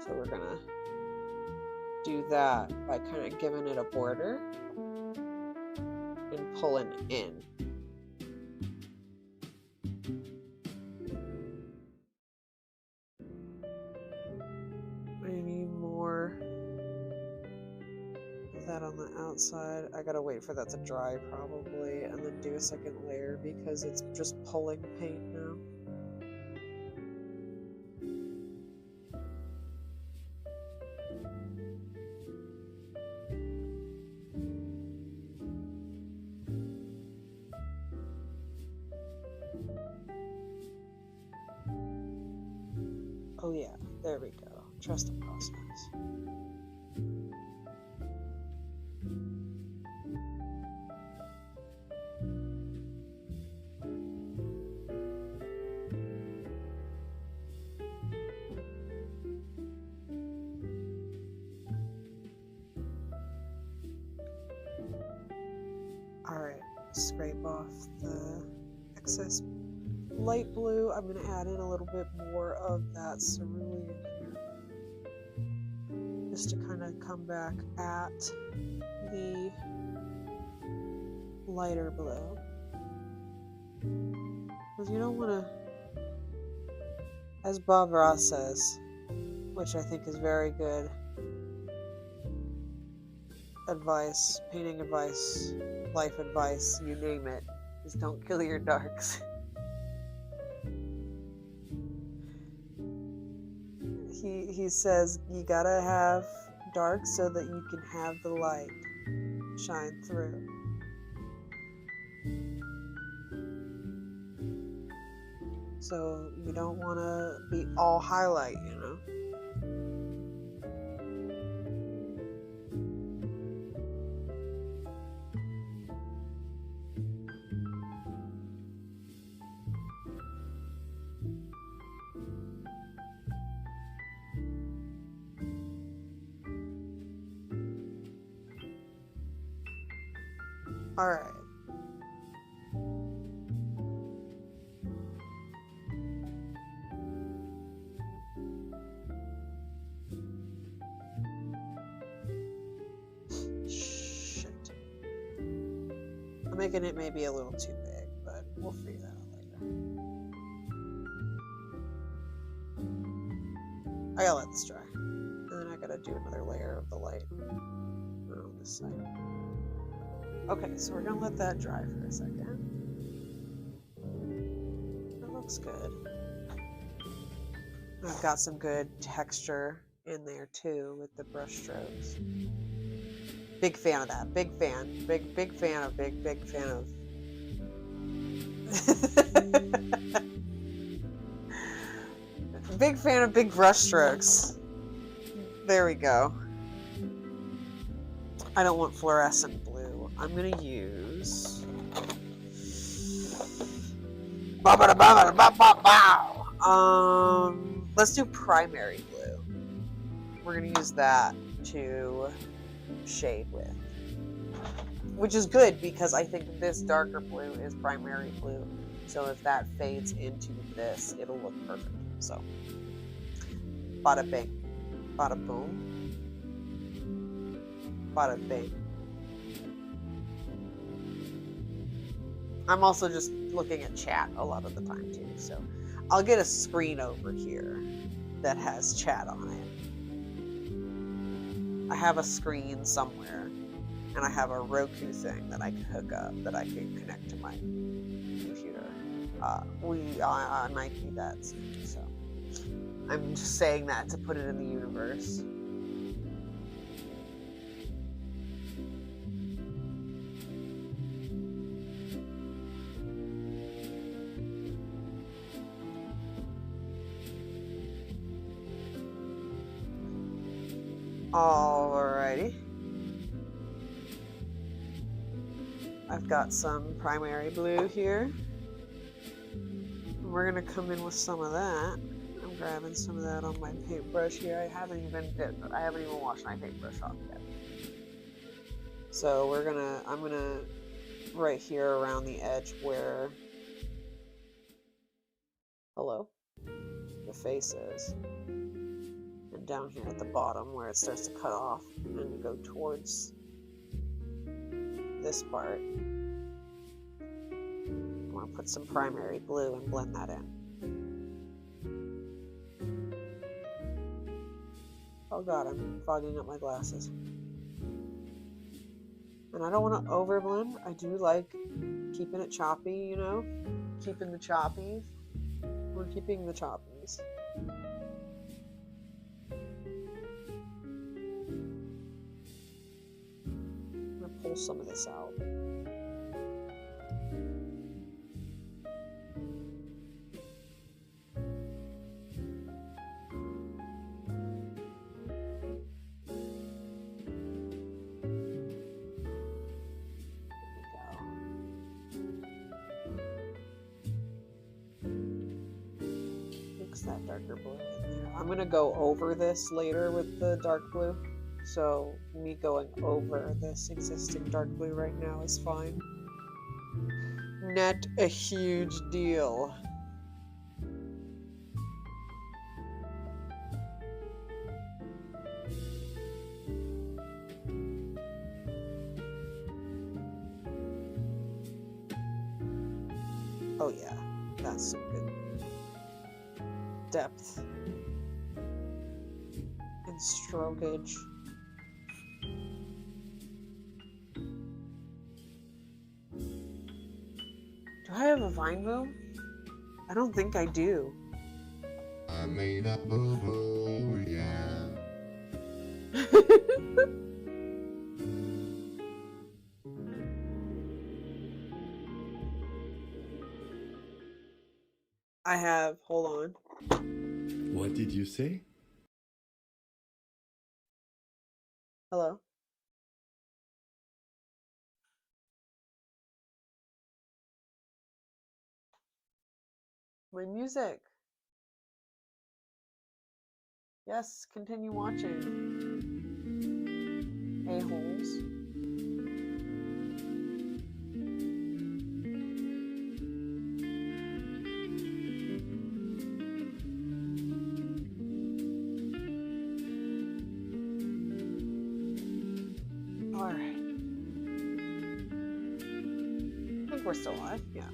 So we're gonna do that by kind of giving it a border and pulling in. I need more of that on the outside. I gotta wait for that to dry probably, and then do a second layer because it's just pulling paint now. Oh yeah, there we go. Trust the process. Alright, scrape off the excess light blue. I'm going to add in a little bit more of that cerulean here, just to kind of come back at the lighter blue. Because you don't want to, as Bob Ross says, which I think is very good advice, painting advice, life advice, you name it, is don't kill your darks. He says you gotta have dark so that you can have the light shine through. So you don't want to be all highlight, you know? All right. Shit. I'm making it maybe a little too big, but we'll figure that out later. I gotta let this dry. And then I gotta do another layer of the light on this side. Okay, so we're gonna let that dry for a second. That looks good. I've got some good texture in there too with the brush strokes. Big fan of that. Big fan. Big fan of big fan of. Big fan of big brush strokes. There we go. I don't want fluorescent blue. I'm gonna use let's do primary blue. We're gonna use that to shade with, which is good because I think this darker blue is primary blue, so if that fades into this, it'll look perfect. So bada bing, bada boom, bada bing. I'm also just looking at chat a lot of the time too, so I'll get a screen over here that has chat on it. I have a screen somewhere, and I have a Roku thing that I can hook up, that I can connect to my computer. I might do that soon, so I'm just saying that to put it in the universe. Alrighty. I've got some primary blue here. We're gonna come in with some of that. I'm grabbing some of that on my paintbrush here. I haven't even washed my paintbrush off yet. So I'm gonna right here around the edge where, hello, the face is. And down here at the bottom where it starts to cut off and go towards this part. I want to put some primary blue and blend that in. Oh god, I'm fogging up my glasses. And I don't want to overblend. I do like keeping it choppy, you know? Keeping the choppies. We're keeping the choppies. I'm going to pull some of this out. That darker blue in there. I'm gonna go over this later with the dark blue, so me going over this existing dark blue right now is fine. Not a huge deal. Oh yeah, that's some good depth and strokage. Do I have a vine boom? I don't think I do. I made a boo-boo, yeah. I have, hold on. What did you say? Hello? My music. Yes, continue watching. A-holes. Alright. I think we're still live, yeah.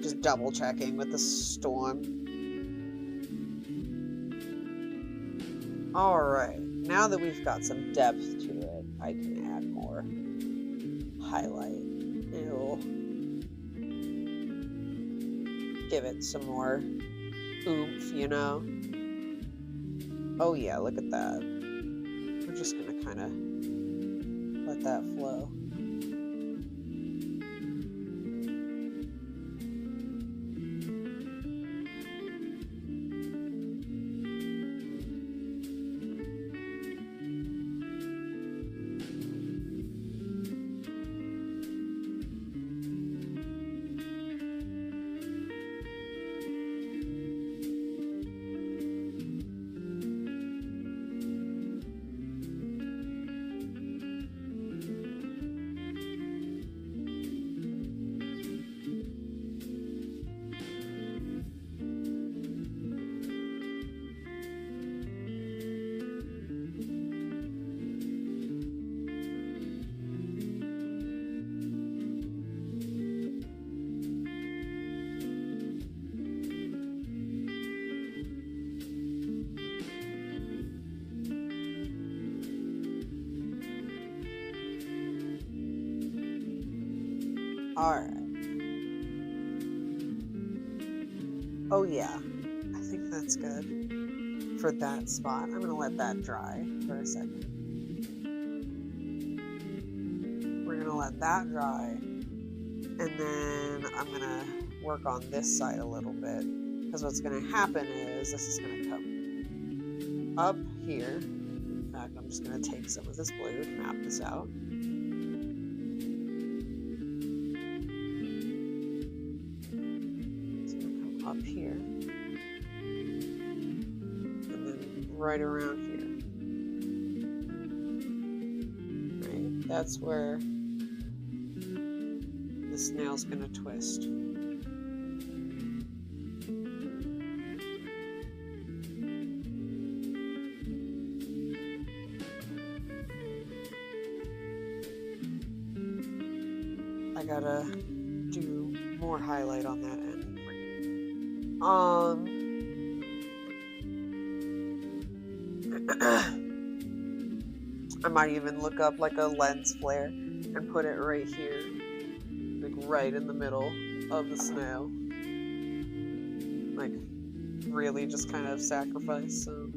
Just double checking with the storm. Alright, now that we've got some depth to it, I can add more highlight. It'll give it some more oomph, you know? Oh yeah, look at that. We're just gonna kind of let that flow. Alright. Oh yeah, I think that's good for that spot. I'm gonna let that dry for a second. We're gonna let that dry, and then I'm gonna work on this side a little bit, because what's gonna happen is this is gonna come up here. In fact, I'm just gonna take some of this blue to map this out. Up here, and then right around here, right That's where the snail's gonna twist. I gotta do more highlight on that end. I might even look up like a lens flare and put it right here, like right in the middle of the snail. Like really just kind of sacrifice some,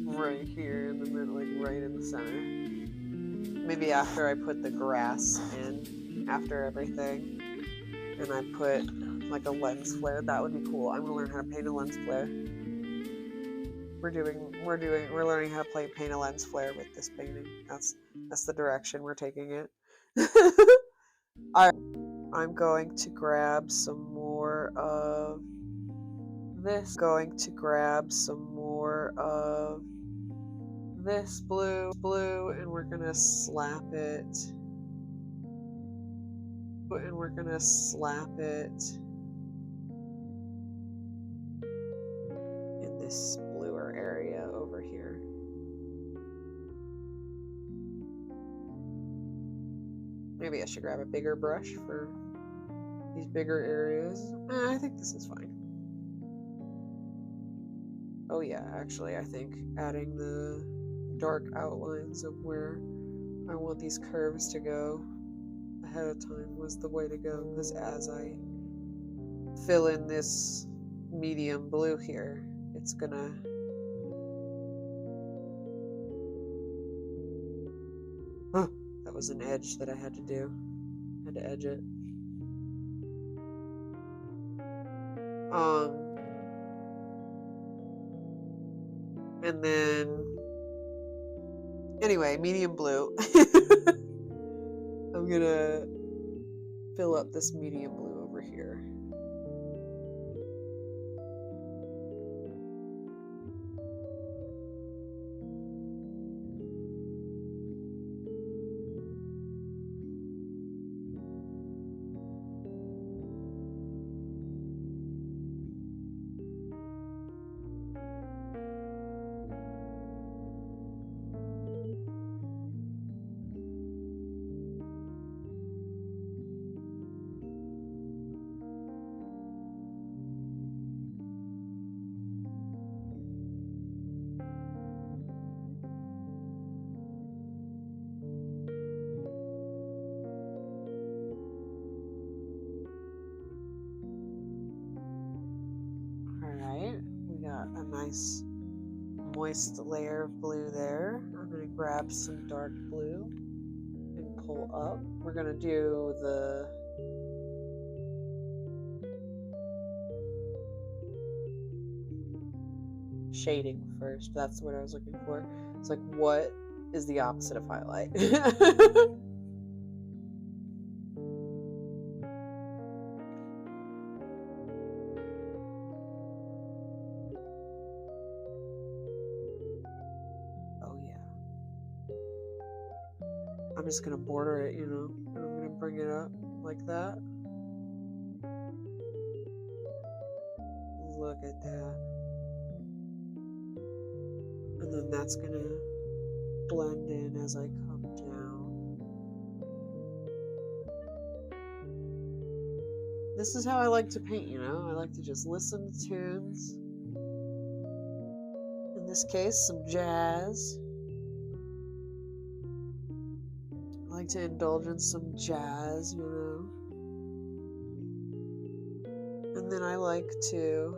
right here in the middle, like right in the center. Maybe after I put the grass in, after everything, and I put like a lens flare, that would be cool. I'm gonna learn how to paint a lens flare. We're learning how to paint a lens flare with this painting. That's the direction we're taking it. I'm going to grab some more of this. Going to grab some more of this blue, and we're gonna slap it. And we're gonna slap it in this bluer area over here. Maybe I should grab a bigger brush for these bigger areas. I think this is fine. Oh yeah, actually I think adding the dark outlines of where I want these curves to go ahead of time was the way to go, because as I fill in this medium blue here, it's gonna that was an edge that I had to do. I had to edge it. And then anyway, medium blue. I'm gonna fill up this medium blue over here. Alright, we got a nice moist layer of blue there. I'm going to grab some dark blue and pull up. We're going to do the shading first. That's what I was looking for. It's like, what is the opposite of highlight? I'm just gonna border it, and I'm gonna bring it up like that. Look at that. And then that's gonna blend in as I come down. This is how I like to paint, I like to just listen to tunes. In this case, some jazz. I like to indulge in some jazz, And then I like to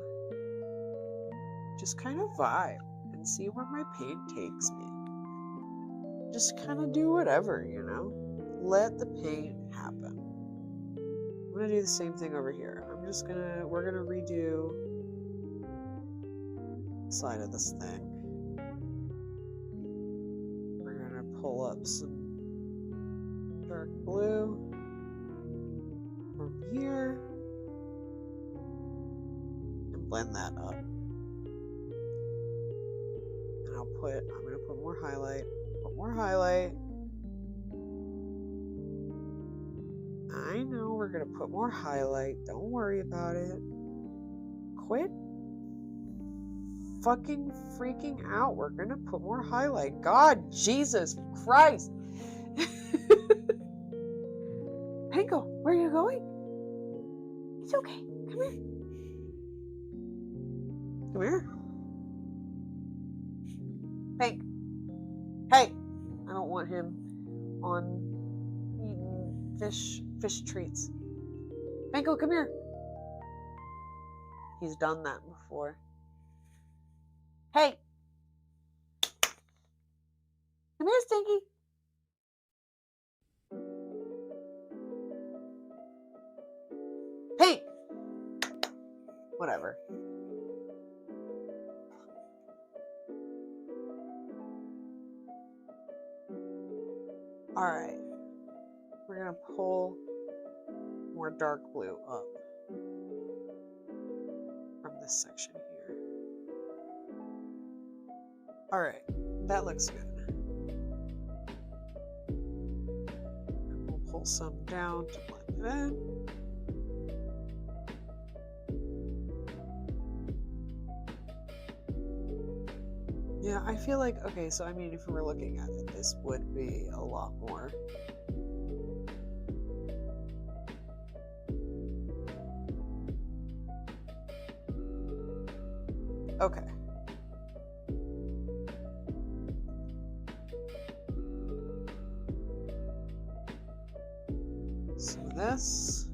just kind of vibe and see where my paint takes me. Just kind of do whatever, Let the paint happen. I'm gonna do the same thing over here. We're gonna redo the side of this thing. We're gonna pull up some dark blue from here and blend that up. And I'm gonna put more highlight. Oh, more highlight. I know we're gonna put more highlight. Don't worry about it. Quit fucking freaking out. We're gonna put more highlight. God, Jesus Christ. Pinko, where are you going? It's okay. Come here. Come here. Pink. Hey. I don't want him on eating fish treats. Pinko, come here. He's done that before. Hey. Come here, Stinky. Pink. Whatever. All right. We're going to pull more dark blue up from this section here. All right. That looks good. And we'll pull some down to blend it in. Yeah, I feel like, okay, so I mean, if we were looking at it, this would be a lot more. Okay. So this.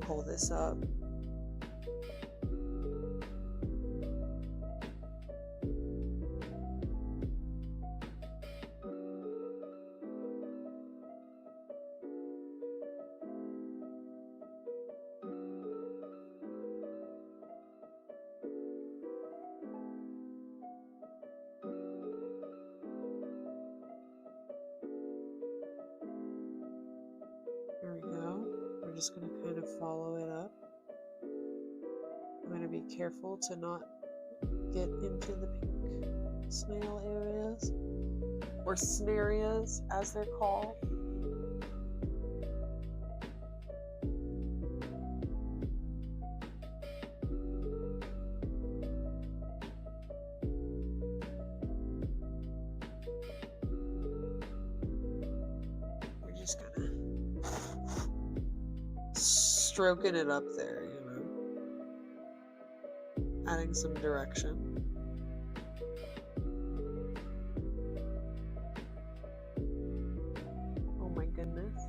Pull this up. There we go. We're just going to kind of follow it up. I'm going to be careful to not get into the pink snail areas, or snarias as they're called. We're just kind of stroking it up there, you know, adding some direction. Oh my goodness.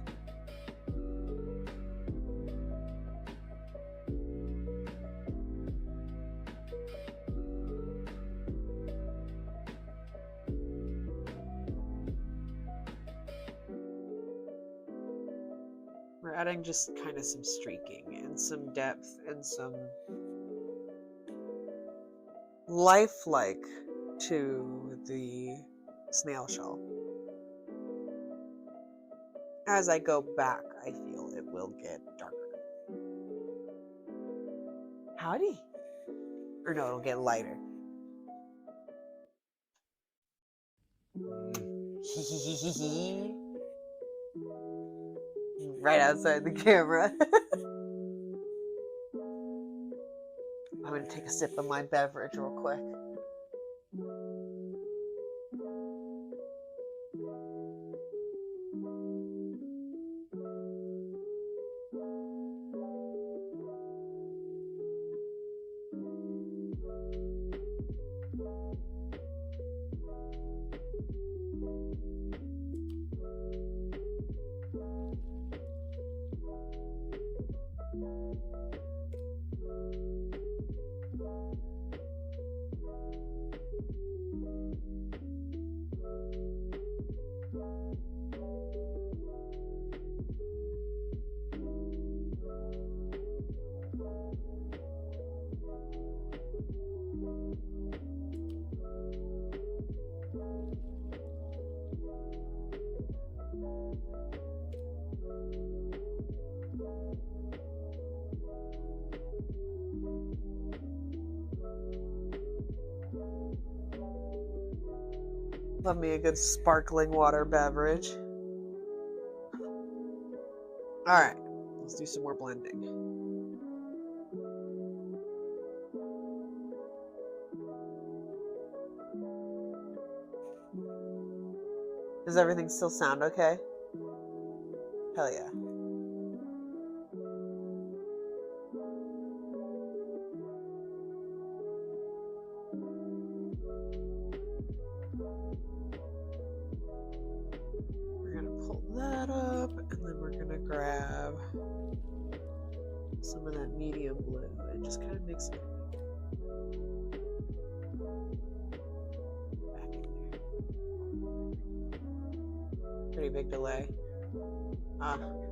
We're adding just kind of some streaking and some depth and some lifelike to the snail shell. As I go back, I feel it will get darker. Howdy. Or no, it'll get lighter. Right outside the camera. I'm gonna take a sip of my beverage real quick. Love me a good sparkling water beverage. All right, let's do some more blending. Does everything still sound okay? Hell yeah. We're gonna pull that up, and then we're gonna grab some of that medium blue and just kind of mix it back in there. Pretty big delay. I'm gonna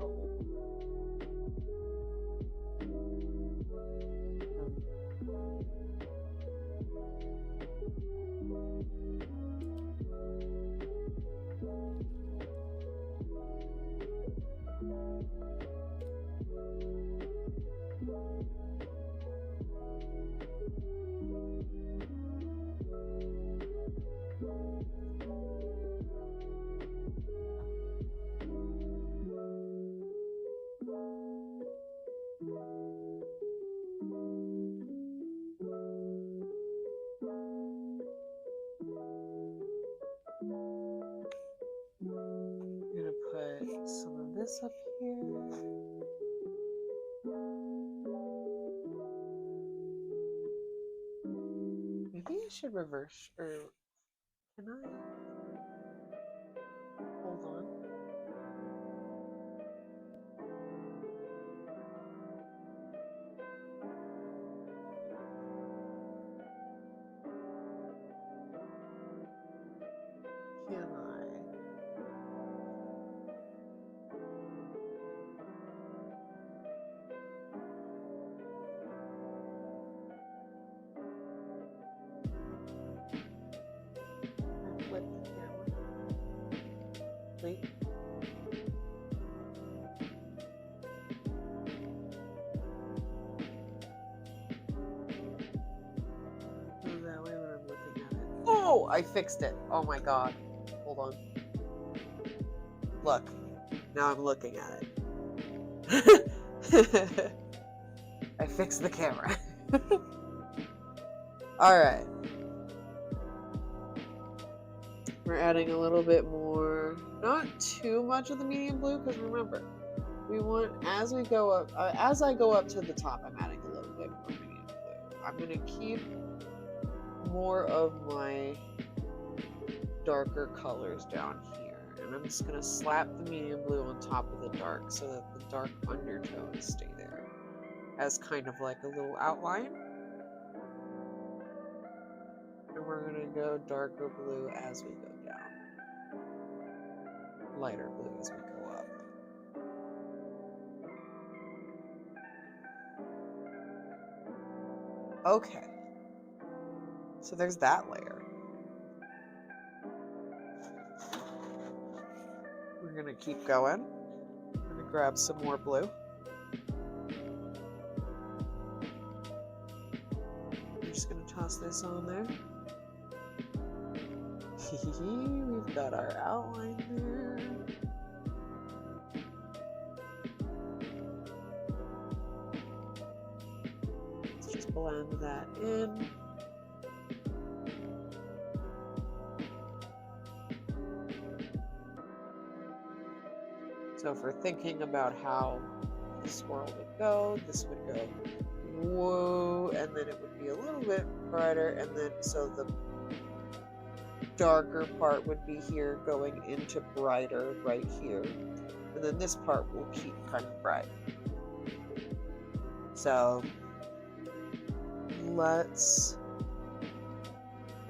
put some of this up here. Maybe I should reverse, or can I? Hold on. Can I? Flip the camera. Wait. Move that way when I'm looking at it. Oh, I fixed it. Oh my god. Hold on. Look. Now I'm looking at it. I fixed the camera. Alright. We're adding a little bit more, not too much of the medium blue, because remember, we want, as we go up, as I go up to the top, I'm adding a little bit more medium blue. I'm going to keep more of my darker colors down here, and I'm just going to slap the medium blue on top of the dark so that the dark undertones stay there as kind of like a little outline. And we're going to go darker blue as we go down, lighter blue as we go up. Okay, so there's that layer. We're going to keep going. I'm going to grab some more blue. I'm just going to toss this on there. We've got our outline there. Let's just blend that in. So if we're thinking about how the swirl would go, this would go whoa, and then it would be a little bit brighter, and then so the darker part would be here going into brighter right here, and then this part will keep kind of bright. So let's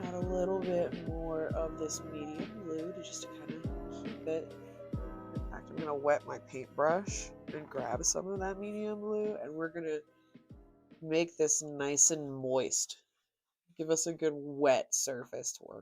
add a little bit more of this medium blue to just kind of keep it. In fact, I'm gonna wet my paintbrush and grab some of that medium blue, and we're gonna make this nice and moist. Give us a good wet surface to work